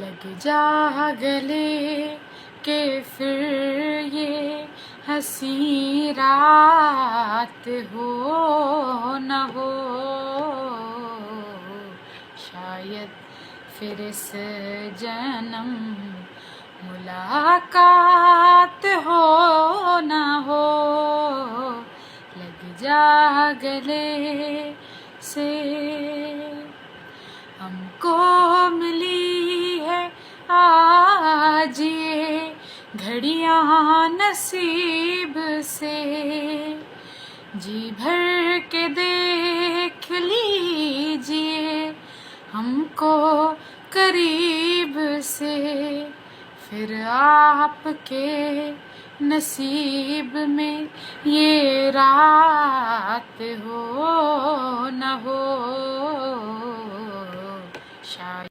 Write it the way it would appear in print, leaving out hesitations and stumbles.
लग जा गले के फिर ये हंसी रात हो न हो, शायद फिर इस जन्म मुलाकात हो न हो। लग जा गले से हमको मिली है आज ये घड़ियां नसीब से, जी भर के देख लीजिए हमको करीब से, फिर आपके नसीब में ये रात हो न हो। शायद